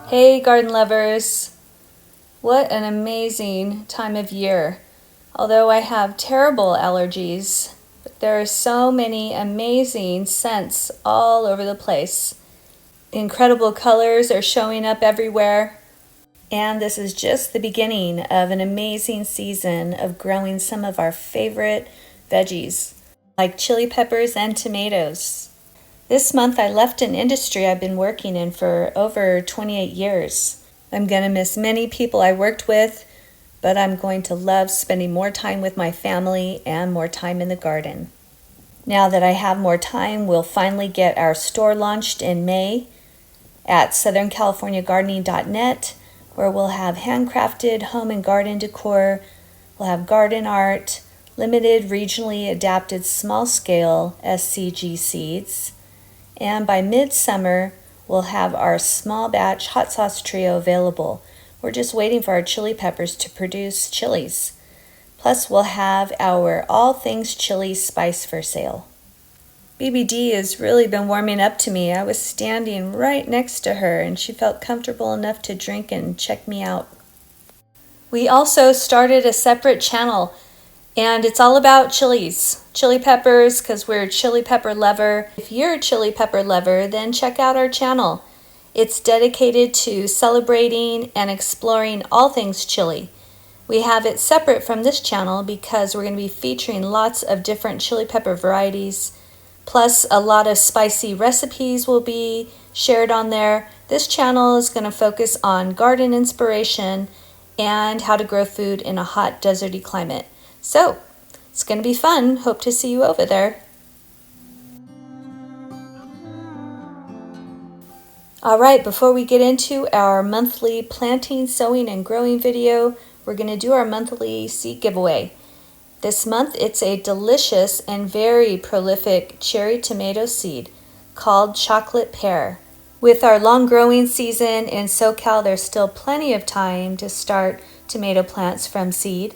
Hey garden lovers! What an amazing time of year. Although I have terrible allergies, but there are so many amazing scents all over the place. Incredible colors are showing up everywhere. And this is just the beginning of an amazing season of growing some of our favorite veggies, like chili peppers and tomatoes. This month I left an industry I've been working in for over 28 years. I'm going to miss many people I worked with, but I'm going to love spending more time with my family and more time in the garden. Now that I have more time, we'll finally get our store launched in May at southerncaliforniagardening.net, where we'll have handcrafted home and garden decor, we'll have garden art, limited regionally adapted small scale SCG seeds, and by midsummer, we'll have our small batch hot sauce trio available. We're just waiting for our chili peppers to produce chilies. Plus, we'll have our all things chili spice for sale. BBD has really been warming up to me. I was standing right next to her and she felt comfortable enough to drink and check me out. We also started a separate channel, and it's all about chilies, chili peppers, because we're a chili pepper lover. If you're a chili pepper lover, then check out our channel. It's dedicated to celebrating and exploring all things chili. We have it separate from this channel because we're going to be featuring lots of different chili pepper varieties, plus a lot of spicy recipes will be shared on there. This channel is going to focus on garden inspiration and how to grow food in a hot, deserty climate. So, it's going to be fun. Hope to see you over there. Alright, before we get into our monthly planting, sowing, and growing video, we're going to do our monthly seed giveaway. This month, it's a delicious and very prolific cherry tomato seed called Chocolate Pear. With our long growing season in SoCal, there's still plenty of time to start tomato plants from seed,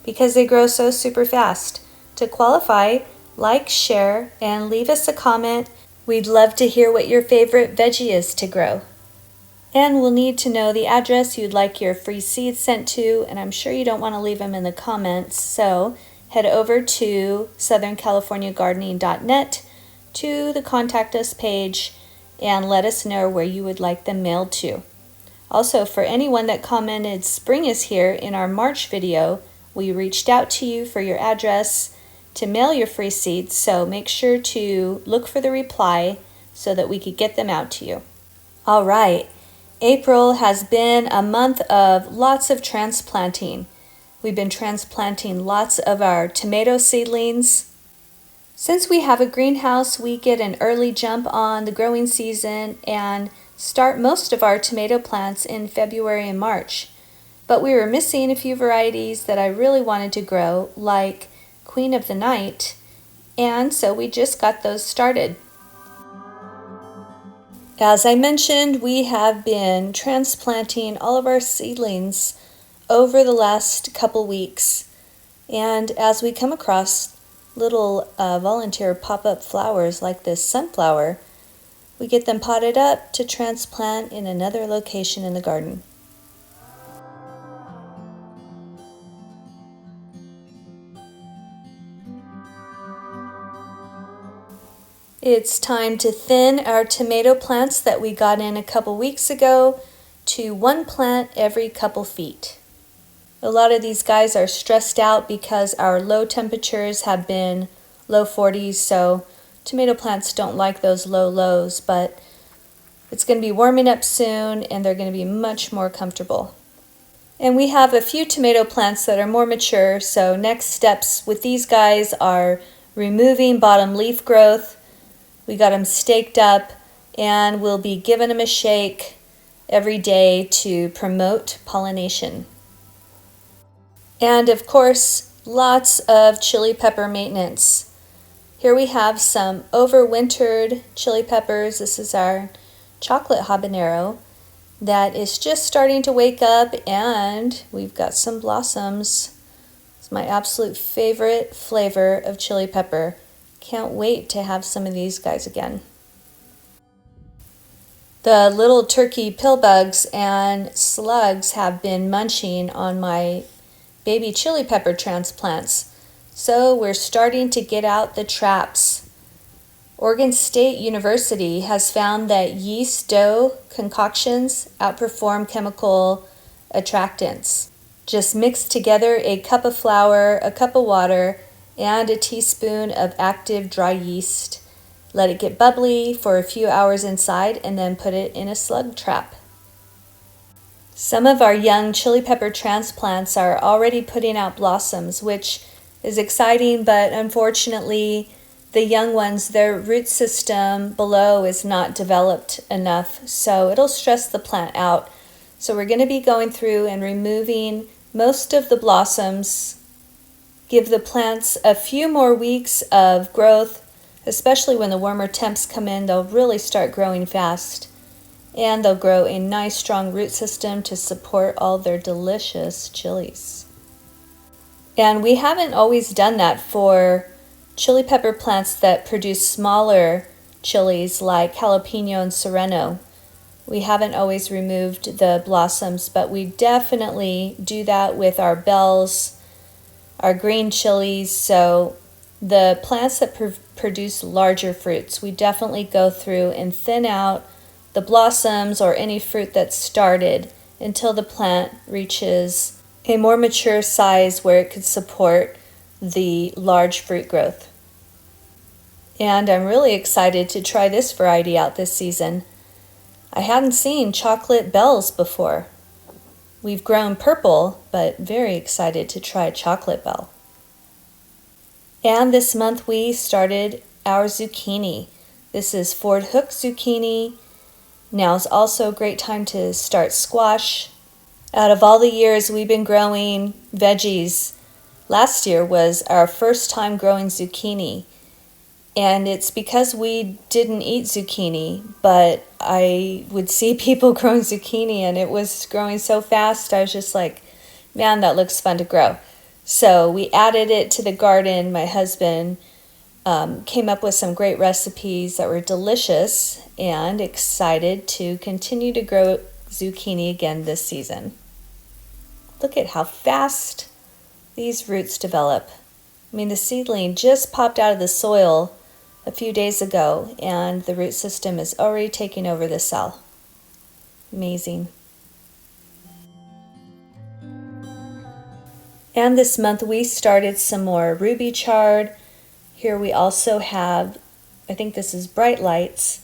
because they grow so super fast. To qualify, like, share, and leave us a comment. We'd love to hear what your favorite veggie is to grow. And we'll need to know the address you'd like your free seeds sent to, and I'm sure you don't want to leave them in the comments, so head over to southerncaliforniagardening.net to the Contact Us page and let us know where you would like them mailed to. Also, for anyone that commented "Spring is here" in our March video, we reached out to you for your address to mail your free seeds, so make sure to look for the reply so that we could get them out to you. All right, April has been a month of lots of transplanting. We've been transplanting lots of our tomato seedlings. Since we have a greenhouse, we get an early jump on the growing season and start most of our tomato plants in February and March. But we were missing a few varieties that I really wanted to grow, like Queen of the Night, and so we just got those started. As I mentioned, we have been transplanting all of our seedlings over the last couple weeks, and as we come across little volunteer pop-up flowers like this sunflower, we get them potted up to transplant in another location in the garden. It's time to thin our tomato plants that we got in a couple weeks ago to one plant every couple feet. A lot of these guys are stressed out because our low temperatures have been low 40s, so tomato plants don't like those low lows, but it's going to be warming up soon and they're going to be much more comfortable. And we have a few tomato plants that are more mature, so next steps with these guys are removing bottom leaf growth. We got them staked up, and we'll be giving them a shake every day to promote pollination. And of course, lots of chili pepper maintenance. Here we have some overwintered chili peppers. This is our chocolate habanero that is just starting to wake up, and we've got some blossoms. It's my absolute favorite flavor of chili pepper. Can't wait to have some of these guys again. The little turkey pillbugs and slugs have been munching on my baby chili pepper transplants, so we're starting to get out the traps. Oregon State University has found that yeast dough concoctions outperform chemical attractants. Just mix together a cup of flour, a cup of water, and a teaspoon of active dry yeast. Let it get bubbly for a few hours inside and then put it in a slug trap. Some of our young chili pepper transplants are already putting out blossoms, which is exciting, but unfortunately the young ones, their root system below is not developed enough, so it'll stress the plant out. So we're going to be going through and removing most of the blossoms, give the plants a few more weeks of growth, especially when the warmer temps come in. They'll really start growing fast, and they'll grow a nice strong root system to support all their delicious chilies. And we haven't always done that for chili pepper plants that produce smaller chilies like jalapeno and serrano. We haven't always removed the blossoms, but we definitely do that with our bells, our green chilies. So the plants that produce larger fruits, we definitely go through and thin out the blossoms or any fruit that's started until the plant reaches a more mature size where it could support the large fruit growth. And I'm really excited to try this variety out this season. I hadn't seen chocolate bells before. We've grown purple, but very excited to try chocolate bell. And this month we started our zucchini. This is Ford Hook zucchini. Now's also a great time to start squash. Out of all the years we've been growing veggies, last year was our first time growing zucchini. And it's because we didn't eat zucchini, but I would see people growing zucchini and it was growing so fast. I was just like, man, that looks fun to grow. So we added it to the garden. My husband came up with some great recipes that were delicious, and excited to continue to grow zucchini again this season. Look at how fast these roots develop. I mean, the seedling just popped out of the soil a few days ago, and the root system is already taking over the cell. Amazing. And this month we started some more ruby chard. Here we also have, I think this is bright lights,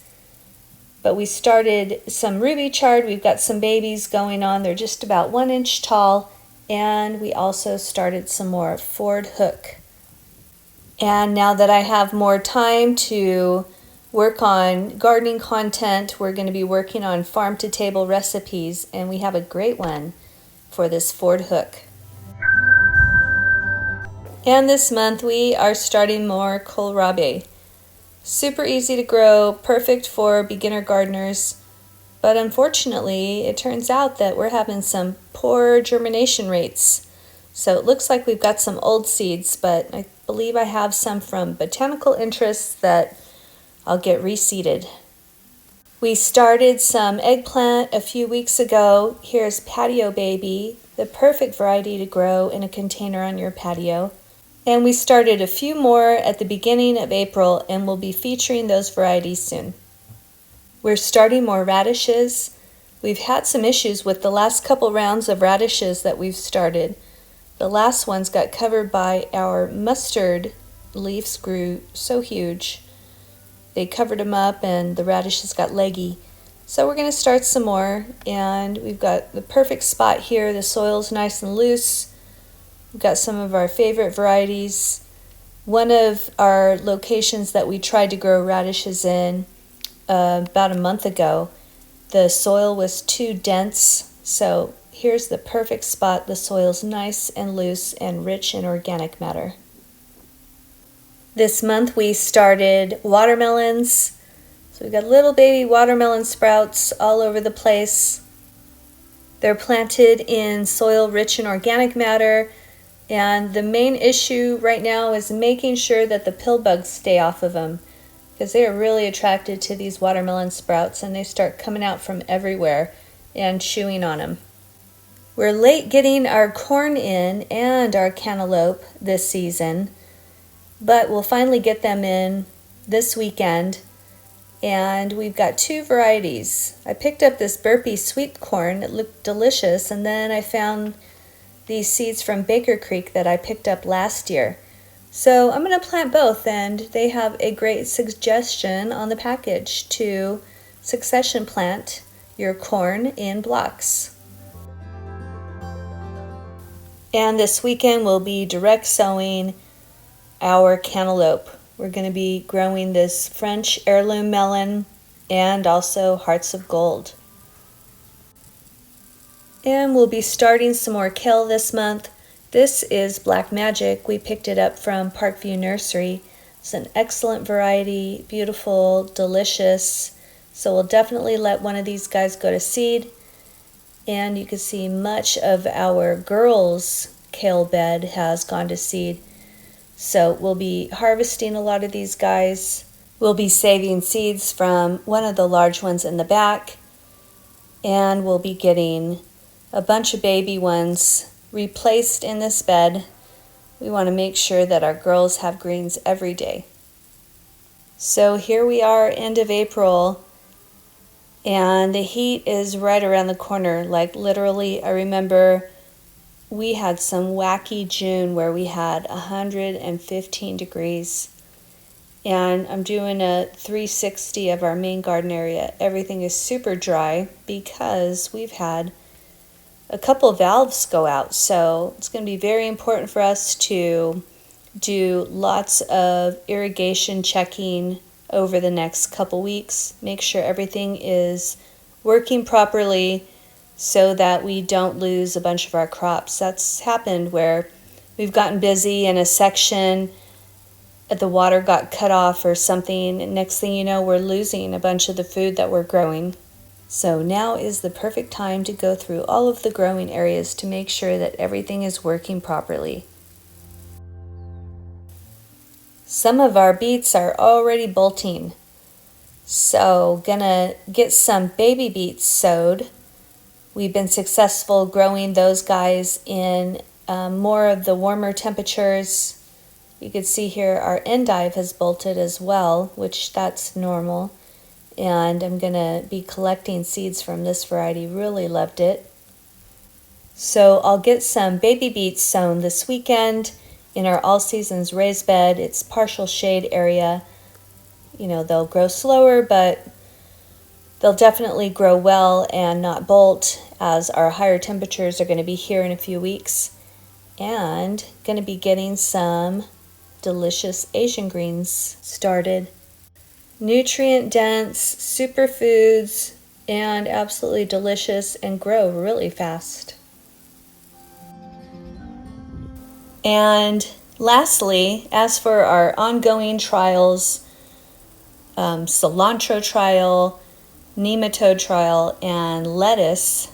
but we started some ruby chard. We've got some babies going on. They're just about 1 inch tall. And we also started some more Ford Hook. And now that I have more time to work on gardening content, we're going to be working on farm-to-table recipes, and we have a great one for this Ford Hook. And this month we are starting more kohlrabi. Super easy to grow, perfect for beginner gardeners, but unfortunately it turns out that we're having some poor germination rates. So it looks like we've got some old seeds, but I believe I have some from botanical interests that I'll get reseeded. We started some eggplant a few weeks ago. Here's Patio Baby, the perfect variety to grow in a container on your patio. And we started a few more at the beginning of April, and we'll be featuring those varieties soon. We're starting more radishes. We've had some issues with the last couple rounds of radishes that we've started. The last ones got covered by our mustard leaves, grew so huge. They covered them up and the radishes got leggy. So we're going to start some more, and we've got the perfect spot here. The soil's nice and loose. We've got some of our favorite varieties. One of our locations that we tried to grow radishes in about a month ago, the soil was too dense, so here's the perfect spot. The soil's nice and loose and rich in organic matter. This month we started watermelons. So we've got little baby watermelon sprouts all over the place. They're planted in soil rich in organic matter, and the main issue right now is making sure that the pill bugs stay off of them, because they are really attracted to these watermelon sprouts and they start coming out from everywhere and chewing on them. We're late getting our corn in and our cantaloupe this season, but we'll finally get them in this weekend. And we've got two varieties. I picked up this burpee sweet corn. It looked delicious, and then I found these seeds from Baker Creek that I picked up last year. So I'm going to plant both, and they have a great suggestion on the package to succession plant your corn in blocks. And this weekend we'll be direct sowing our cantaloupe. We're going to be growing this French heirloom melon and also hearts of gold. And we'll be starting some more kale this month. This is Black Magic. We picked it up from Parkview Nursery. It's an excellent variety, beautiful, delicious. So we'll definitely let one of these guys go to seed. And you can see much of our girls' kale bed has gone to seed. So we'll be harvesting a lot of these guys. We'll be saving seeds from one of the large ones in the back. And we'll be getting a bunch of baby ones replaced in this bed. We want to make sure that our girls have greens every day. So here we are, end of April, and the heat is right around the corner. Like literally, I remember we had some wacky June where we had 115 degrees. And I'm doing a 360 of our main garden area. Everything is super dry because we've had a couple of valves go out. So it's going to be very important for us to do lots of irrigation checking over the next couple weeks. Make sure everything is working properly so that we don't lose a bunch of our crops. That's happened where we've gotten busy in a section, the water got cut off or something, and next thing you know, we're losing a bunch of the food that we're growing. So now is the perfect time to go through all of the growing areas to make sure that everything is working properly. Some of our beets are already bolting, so gonna get some baby beets sowed. We've been successful growing those guys in more of the warmer temperatures. You can see here our endive has bolted as well, which that's normal. And I'm going to be collecting seeds from this variety. Really loved it. So I'll get some baby beets sown this weekend in our all seasons raised bed. It's partial shade area. You know, they'll grow slower, but they'll definitely grow well and not bolt, as our higher temperatures are going to be here in a few weeks. And going to be getting some delicious Asian greens started. Nutrient dense, superfoods, and absolutely delicious and grow really fast. And lastly, as for our ongoing trials, cilantro trial, nematode trial, and lettuce,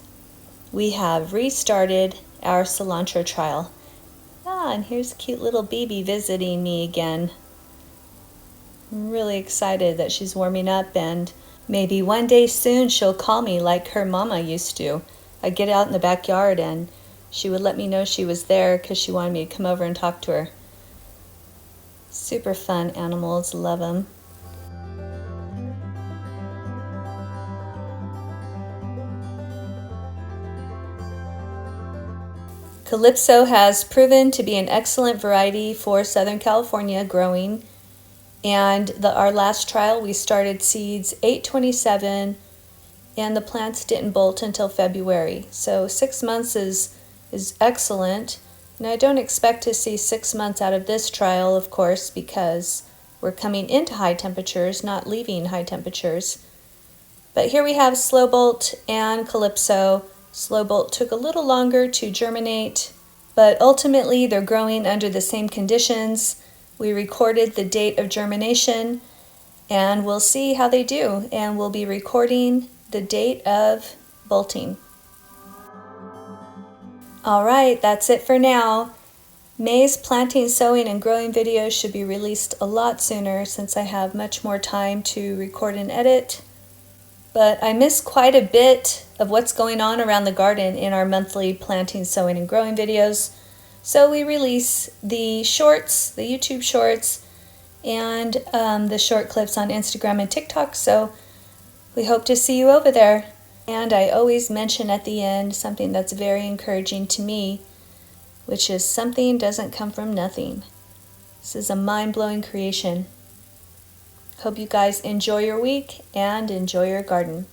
we have restarted our cilantro trial. And here's a cute little baby visiting me again. I'm really excited that she's warming up, and maybe one day soon she'll call me like her mama used to. I'd get out in the backyard and she would let me know she was there because she wanted me to come over and talk to her. Super fun animals, love them. Calypso has proven to be an excellent variety for Southern California growing. And our last trial, we started seeds 8/27, and the plants didn't bolt until February. So 6 months is excellent. And I don't expect to see 6 months out of this trial, of course, because we're coming into high temperatures, not leaving high temperatures. But here we have Slow Bolt and Calypso. Slow Bolt took a little longer to germinate, but ultimately they're growing under the same conditions. We recorded the date of germination, and we'll see how they do, and we'll be recording the date of bolting. All right, that's it for now. May's planting, sowing, and growing videos should be released a lot sooner since I have much more time to record and edit. But I miss quite a bit of what's going on around the garden in our monthly planting, sowing, and growing videos. So we release the shorts, the YouTube shorts, and the short clips on Instagram and TikTok. So we hope to see you over there. And I always mention at the end something that's very encouraging to me, which is something doesn't come from nothing. This is a mind-blowing creation. Hope you guys enjoy your week and enjoy your garden.